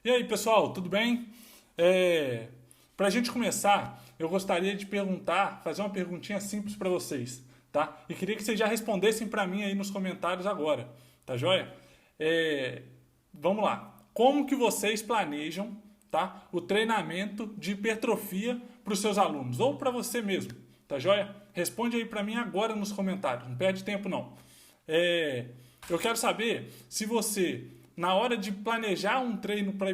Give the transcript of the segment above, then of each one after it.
E aí, pessoal, tudo bem? Para a gente começar, eu gostaria de perguntar, fazer uma perguntinha simples para vocês, tá? E queria que vocês já respondessem para mim aí nos comentários agora, tá joia? É, Vamos lá. Como que vocês planejam, tá, o treinamento de hipertrofia para os seus alunos ou para você mesmo, tá joia? Responde aí para mim agora nos comentários, não perde tempo não. É, eu quero saber se você, na hora de planejar um treino para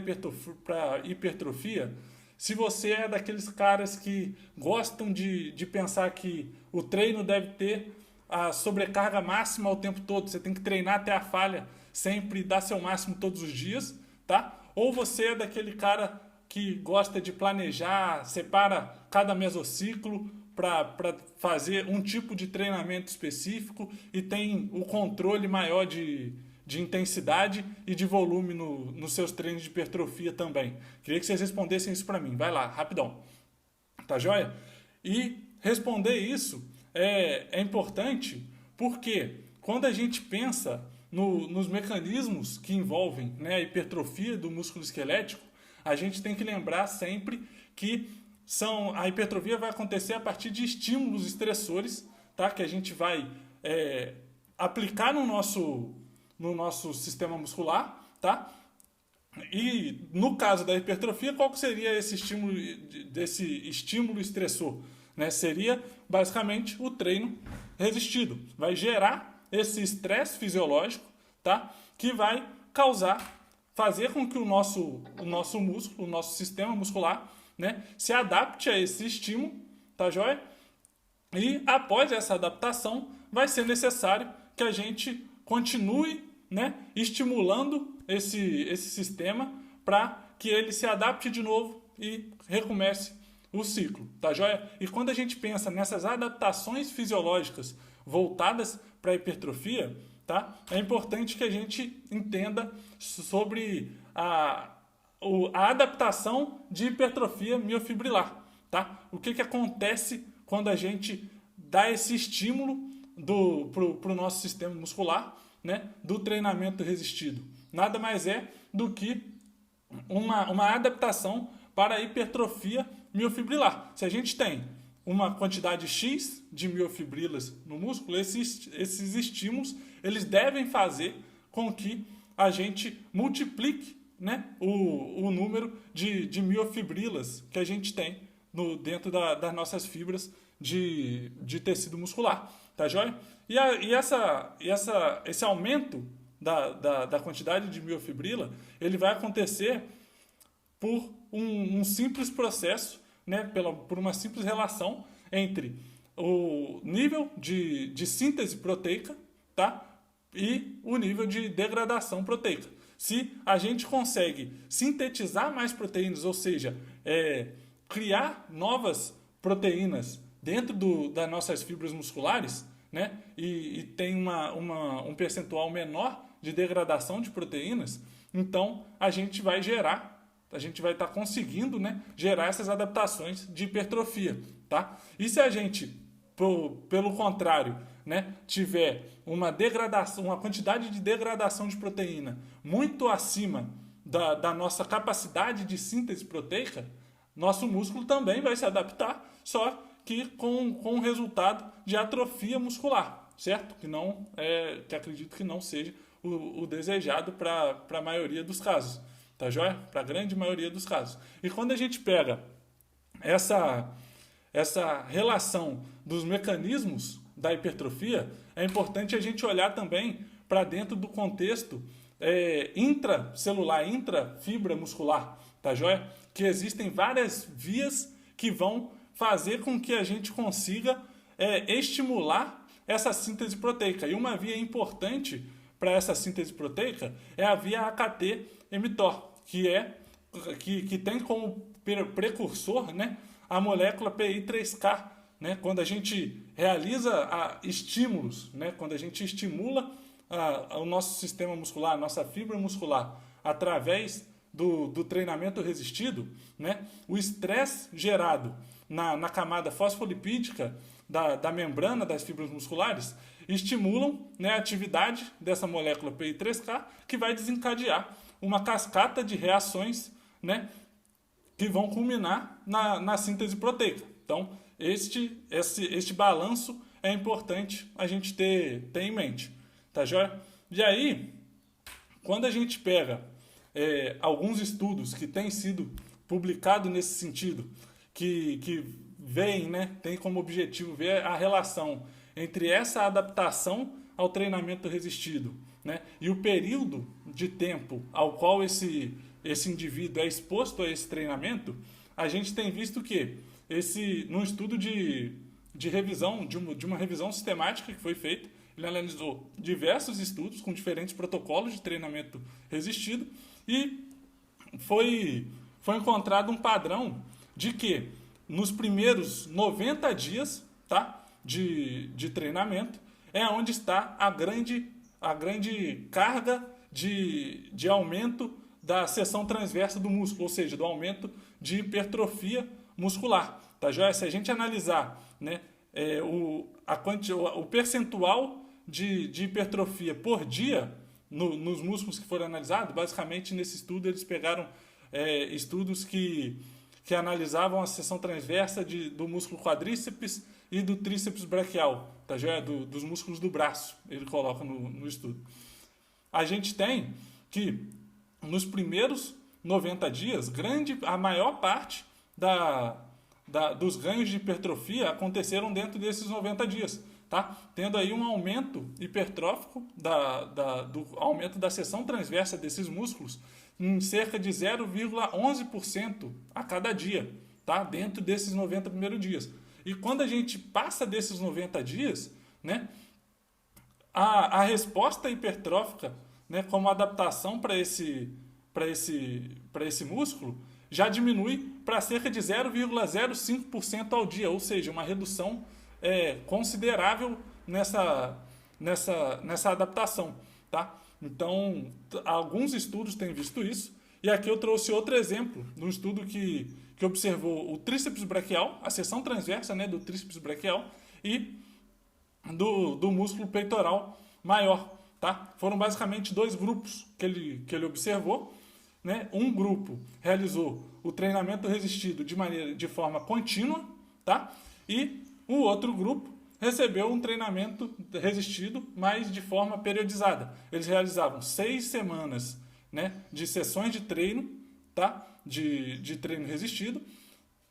hipertrofia, se você é daqueles caras que gostam de pensar que o treino deve ter a sobrecarga máxima o tempo todo, você tem que treinar até a falha, sempre dar seu máximo todos os dias, tá? Ou você é daquele cara que gosta de planejar, separa cada mesociclo para fazer um tipo de treinamento específico e tem o controle maior de intensidade e de volume nos seus treinos de hipertrofia também. Queria que vocês respondessem isso para mim. Vai lá, rapidão. Tá joia? E responder isso é importante porque quando a gente pensa nos mecanismos que envolvem, né, a hipertrofia do músculo esquelético, a gente tem que lembrar sempre que a hipertrofia vai acontecer a partir de estímulos estressores, tá? Que a gente vai aplicar no nosso sistema muscular, tá? E no caso da hipertrofia, qual que seria desse estímulo estressor? Né? Seria basicamente o treino resistido. Vai gerar esse estresse fisiológico, tá? Que vai fazer com que o nosso músculo, o nosso sistema muscular, né, se adapte a esse estímulo, tá joia? E após essa adaptação, vai ser necessário que a gente continue, né, estimulando esse sistema para que ele se adapte de novo e recomece o ciclo, tá joia? E quando a gente pensa nessas adaptações fisiológicas voltadas para a hipertrofia, tá? É importante que a gente entenda sobre a adaptação de hipertrofia miofibrilar, tá? O que acontece quando a gente dá esse estímulo para o nosso sistema muscular, né, do treinamento resistido. Nada mais é do que uma adaptação para a hipertrofia miofibrilar. Se a gente tem uma quantidade X de miofibrilas no músculo, esses estímulos eles devem fazer com que a gente multiplique, né, o número de miofibrilas que a gente tem dentro das nossas fibras de tecido muscular, tá joia? Esse aumento da quantidade de miofibrila, ele vai acontecer por um simples processo, né, por uma simples relação entre o nível de síntese proteica, tá, e o nível de degradação proteica. Se a gente consegue sintetizar mais proteínas, ou seja, criar novas proteínas dentro das nossas fibras musculares, né, e tem um percentual menor de degradação de proteínas, então a gente vai estar conseguindo, né, gerar essas adaptações de hipertrofia, tá? E se a gente, pelo contrário, né, tiver uma quantidade de degradação de proteína muito acima da nossa capacidade de síntese proteica, nosso músculo também vai se adaptar, só que com o resultado de atrofia muscular, certo? Que acredito que não seja o desejado para a maioria dos casos, tá joia? Para a grande maioria dos casos. E quando a gente pega essa relação dos mecanismos da hipertrofia, é importante a gente olhar também para dentro do contexto intracelular, intrafibra muscular, tá joia? Que existem várias vias que vão fazer com que a gente consiga estimular essa síntese proteica. E uma via importante para essa síntese proteica é a via AKT-mTOR, que tem como precursor, né, a molécula PI3K. Né? Quando a gente realiza estímulos, né? Quando a gente estimula o nosso sistema muscular, a nossa fibra muscular, através do treinamento resistido, né? O estresse gerado na camada fosfolipídica da membrana das fibras musculares estimulam, né, a atividade dessa molécula PI3K, que vai desencadear uma cascata de reações, né, que vão culminar na síntese proteica. Então, este balanço é importante a gente ter em mente, tá joia? E aí, quando a gente pega alguns estudos que têm sido publicados nesse sentido, que veem, né, tem como objetivo ver a relação entre essa adaptação ao treinamento resistido, né, e o período de tempo ao qual esse indivíduo é exposto a esse treinamento, a gente tem visto que num estudo de revisão, de uma revisão sistemática que foi feita, ele analisou diversos estudos com diferentes protocolos de treinamento resistido e foi encontrado um padrão de que nos primeiros 90 dias, tá, de treinamento é onde está a grande carga de aumento da seção transversa do músculo, ou seja, do aumento de hipertrofia muscular. Tá, joia? Se a gente analisar, né, o percentual de hipertrofia por dia nos músculos que foram analisados, basicamente nesse estudo eles pegaram estudos que analisavam a seção transversa do músculo quadríceps e do tríceps braquial, tá, joia? Dos músculos do braço, ele coloca no estudo. A gente tem que nos primeiros 90 dias, a maior parte dos ganhos de hipertrofia aconteceram dentro desses 90 dias, tá? Tendo aí um aumento hipertrófico do aumento da seção transversa desses músculos em cerca de 0,11% a cada dia, tá? Dentro desses 90 primeiros dias. E quando a gente passa desses 90 dias, né, a resposta hipertrófica, né, como adaptação para esse músculo, já diminui para cerca de 0,05% ao dia, ou seja, uma redução considerável nessa adaptação, tá? Então, alguns estudos têm visto isso, e aqui eu trouxe outro exemplo, de um estudo que observou o tríceps braquial, a seção transversa, né, do tríceps braquial, e do músculo peitoral maior, tá? Foram basicamente dois grupos que ele observou, né? Um grupo realizou o treinamento resistido de forma contínua, tá? E o outro grupo recebeu um treinamento resistido, mas de forma periodizada. Eles realizavam 6 semanas, né, de sessões de treino, tá? De treino resistido.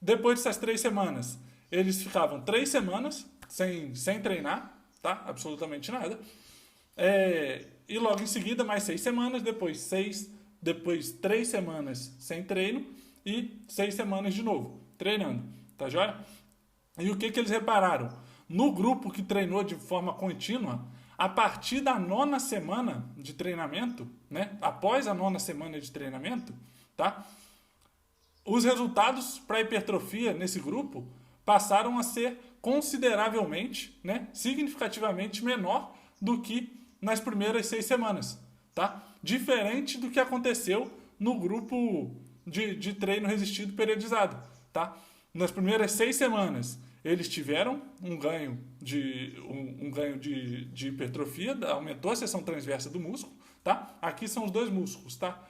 Depois dessas 3 semanas, eles ficavam 3 semanas sem treinar, tá? Absolutamente nada. E logo em seguida, mais 6 semanas, depois 3 semanas sem treino e 6 semanas de novo, treinando, tá joia? E o que eles repararam? No grupo que treinou de forma contínua, a partir da 9ª semana de treinamento, né, após a 9ª semana de treinamento, tá, os resultados para a hipertrofia nesse grupo passaram a ser consideravelmente, né, significativamente menor do que nas primeiras 6 semanas, tá? Diferente do que aconteceu no grupo de treino resistido periodizado, tá? Nas primeiras 6 semanas, eles tiveram um ganho de hipertrofia, aumentou a seção transversa do músculo, tá? Aqui são os dois músculos, tá?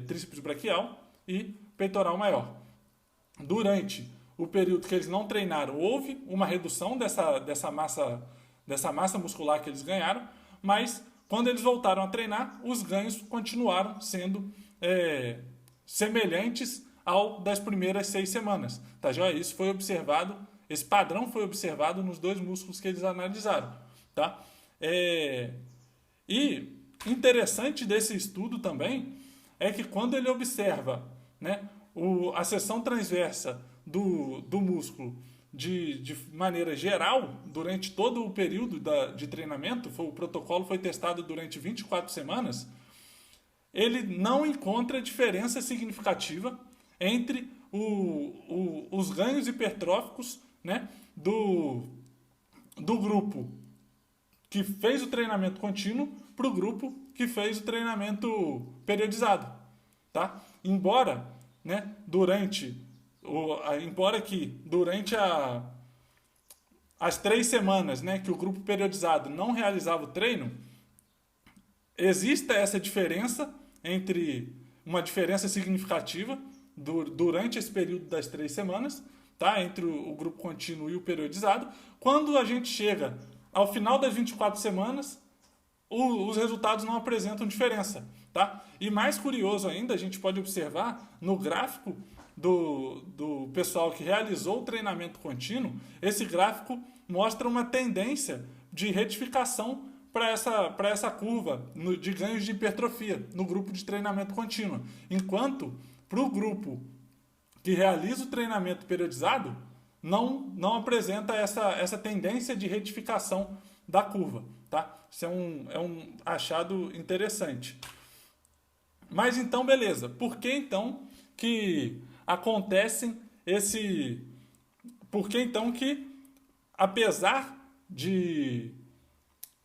Tríceps braquial e peitoral maior. Durante o período que eles não treinaram, houve uma redução dessa massa muscular que eles ganharam, mas quando eles voltaram a treinar, os ganhos continuaram sendo semelhantes ao das primeiras 6 semanas, tá joia? Isso foi observado. Esse padrão foi observado nos dois músculos que eles analisaram, tá? E interessante desse estudo também é que quando ele observa, né, a seção transversa do músculo de maneira geral, durante todo o período de treinamento, o protocolo foi testado durante 24 semanas, ele não encontra diferença significativa entre os ganhos hipertróficos, né, do grupo que fez o treinamento contínuo para o grupo que fez o treinamento periodizado, tá? Embora que durante as 3 semanas, né, que o grupo periodizado não realizava o treino, exista essa diferença entre uma diferença significativa durante esse período das 3 semanas, tá? Entre o grupo contínuo e o periodizado. Quando a gente chega ao final das 24 semanas, os resultados não apresentam diferença. Tá? E mais curioso ainda, a gente pode observar no gráfico do pessoal que realizou o treinamento contínuo, esse gráfico mostra uma tendência de retificação para essa curva de ganhos de hipertrofia no grupo de treinamento contínuo. Enquanto para o grupo que realiza o treinamento periodizado, não apresenta essa tendência de retificação da curva. Tá? Isso é um achado interessante. Mas então, beleza. Por que então que acontecem esse... Por que então que, apesar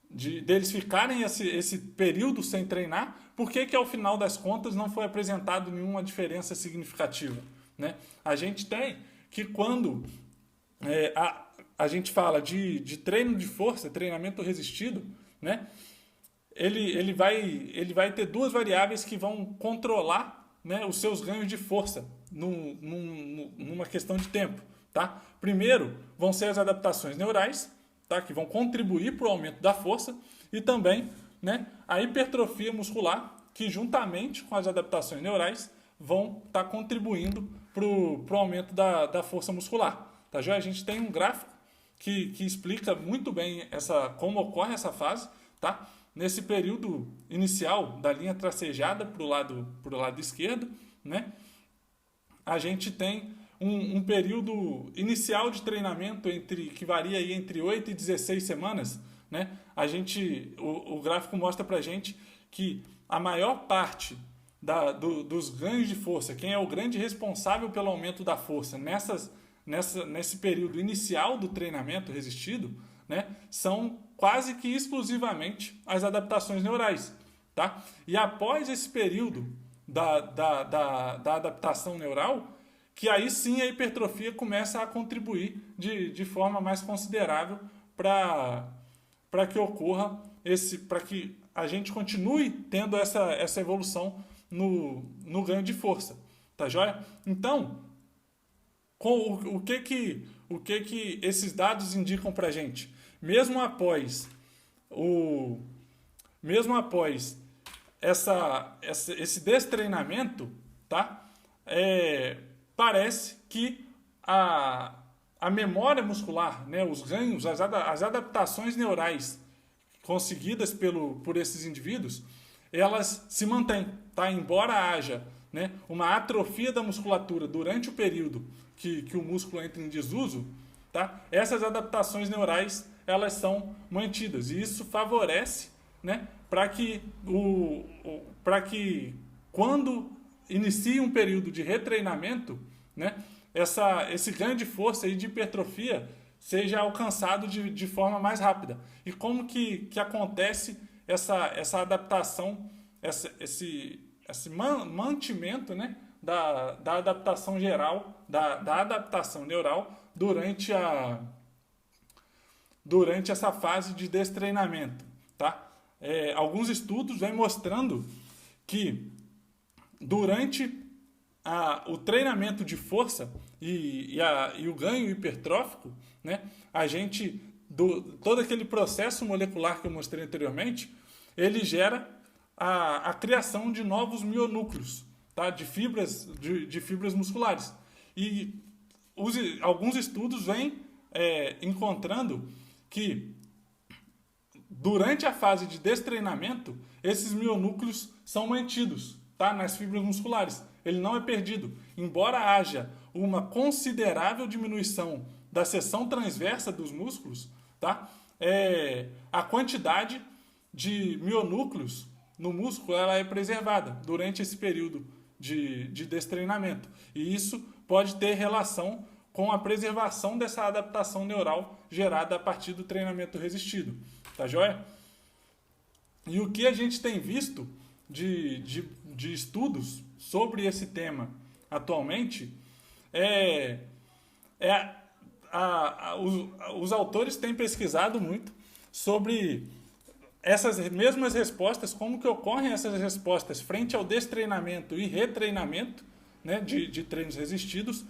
deles ficarem esse período sem treinar, por que ao final das contas não foi apresentado nenhuma diferença significativa? Né? A gente tem que quando a gente fala de treino de força, treinamento resistido, né? Ele vai ter duas variáveis que vão controlar, né, os seus ganhos de força numa questão de tempo. Tá? Primeiro, vão ser as adaptações neurais, tá, que vão contribuir para o aumento da força, e também, né, a hipertrofia muscular, que juntamente com as adaptações neurais vão estar contribuindo para o aumento da força muscular. Tá, já a gente tem um gráfico que explica muito bem como ocorre essa fase. Tá? Nesse período inicial da linha tracejada para o lado esquerdo, né, a gente tem um período inicial de treinamento que varia aí entre 8 e 16 semanas. Né? O gráfico mostra para a gente que a maior parte dos ganhos de força, quem é o grande responsável pelo aumento da força nesse período inicial do treinamento resistido, né, são quase que exclusivamente as adaptações neurais. Tá? E após esse período da adaptação neural, que aí sim a hipertrofia começa a contribuir de forma mais considerável para que ocorra para que a gente continue tendo essa evolução no ganho de força. Tá joia? Então, o que esses dados indicam para a gente? Mesmo após esse destreinamento, tá? Parece que a memória muscular, né, os ganhos, as adaptações neurais conseguidas por esses indivíduos, elas se mantêm. Tá? Embora haja, né, uma atrofia da musculatura durante o período que o músculo entra em desuso, tá? Essas adaptações neurais elas são mantidas. E isso favorece, né, para que quando inicia um período de retreinamento, né, esse ganho de força e de hipertrofia seja alcançado de forma mais rápida. E como que acontece essa adaptação, esse mantimento, né, da adaptação geral, da adaptação neural durante essa fase de destreinamento. Tá? Alguns estudos vêm mostrando que durante o treinamento de força e o ganho hipertrófico, né, todo aquele processo molecular que eu mostrei anteriormente, ele gera a criação de novos mionúcleos, tá, de fibras musculares. E alguns estudos vêm encontrando que durante a fase de destreinamento, esses mionúcleos são mantidos, tá, nas fibras musculares. Ele não é perdido. Embora haja uma considerável diminuição da seção transversa dos músculos, tá, a quantidade de mionúcleos no músculo ela é preservada durante esse período de destreinamento. E isso pode ter relação com a preservação dessa adaptação neural gerada a partir do treinamento resistido. Tá joia? E o que a gente tem visto de estudos sobre esse tema atualmente os autores têm pesquisado muito sobre essas mesmas respostas, como que ocorrem essas respostas frente ao destreinamento e retreinamento, né, de treinos resistidos,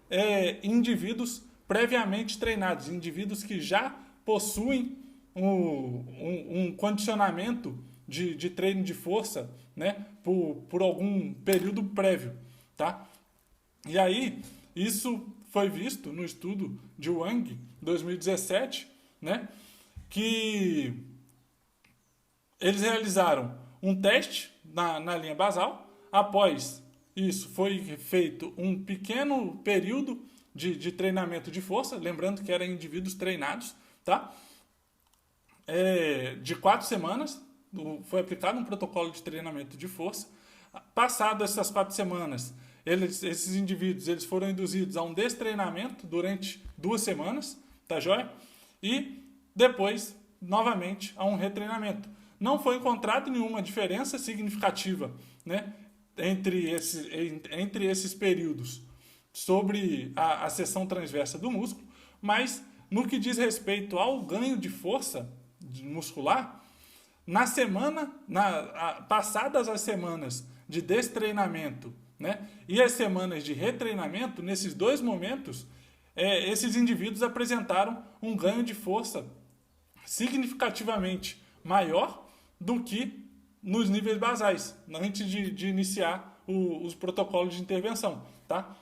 em indivíduos previamente treinados, indivíduos que já possuem um condicionamento de treino de força, né, por algum período prévio, tá? E aí, isso foi visto no estudo de Wang, 2017, né, que eles realizaram um teste na linha basal. Após isso, foi feito um pequeno período de treinamento de força, lembrando que eram indivíduos treinados, tá? De 4 semanas, foi aplicado um protocolo de treinamento de força. Passado essas 4 semanas, esses indivíduos eles foram induzidos a um destreinamento durante 2 semanas, tá joia? E depois, novamente, a um retreinamento. Não foi encontrado nenhuma diferença significativa, né, entre esses períodos sobre a seção transversa do músculo, mas no que diz respeito ao ganho de força muscular, passadas as semanas de destreinamento, né, e as semanas de retreinamento, nesses 2 momentos, esses indivíduos apresentaram um ganho de força significativamente maior do que nos níveis basais, antes de iniciar os protocolos de intervenção, tá?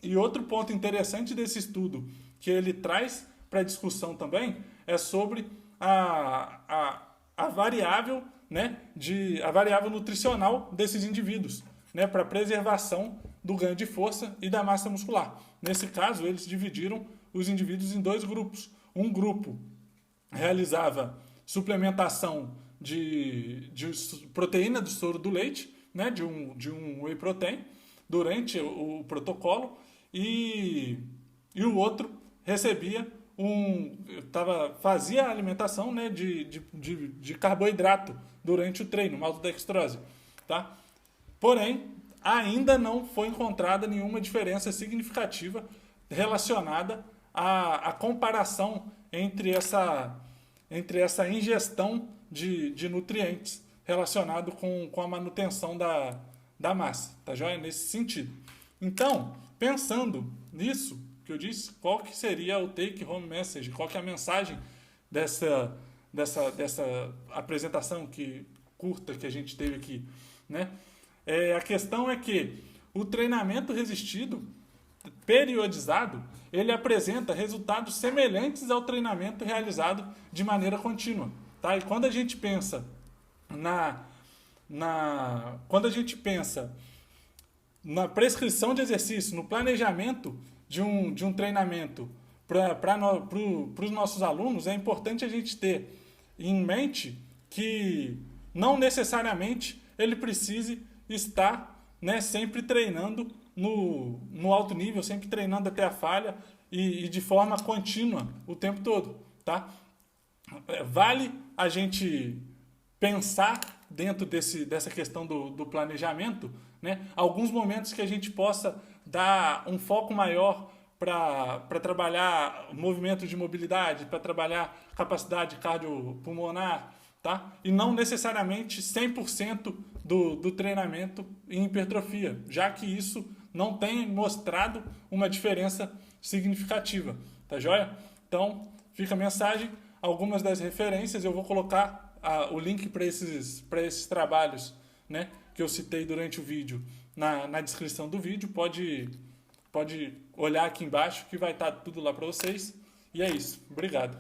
E outro ponto interessante desse estudo que ele traz para discussão também é sobre a variável, né, a variável nutricional desses indivíduos, né, para preservação do ganho de força e da massa muscular. Nesse caso, eles dividiram os indivíduos em 2 grupos. Um grupo realizava suplementação de proteína do soro do leite, né, de um whey protein, durante o protocolo, e o outro recebia fazia a alimentação, né, de carboidrato durante o treino, maltodextrose, tá? Porém, ainda não foi encontrada nenhuma diferença significativa relacionada à comparação entre essa ingestão de nutrientes relacionado com a manutenção da massa, tá joia? Nesse sentido. Então, pensando nisso que eu disse, qual que seria o take home message? Qual que é a mensagem dessa apresentação curta que a gente teve aqui, né? A questão é que o treinamento resistido periodizado, ele apresenta resultados semelhantes ao treinamento realizado de maneira contínua, tá? E quando a gente pensa na prescrição de exercício, no planejamento de um treinamento para os nossos alunos, é importante a gente ter em mente que não necessariamente ele precise estar, né, sempre treinando no alto nível, sempre treinando até a falha e de forma contínua o tempo todo, tá? Vale a gente pensar dentro dessa questão do planejamento, né, alguns momentos que a gente possa dar um foco maior para trabalhar movimento de mobilidade, para trabalhar capacidade cardiopulmonar, tá? E não necessariamente 100% do treinamento em hipertrofia, já que isso não tem mostrado uma diferença significativa, tá joia? Então, fica a mensagem, algumas das referências, eu vou colocar o link para esses trabalhos, né, que eu citei durante o vídeo na descrição do vídeo, pode olhar aqui embaixo que vai estar tudo lá para vocês, e é isso, obrigado.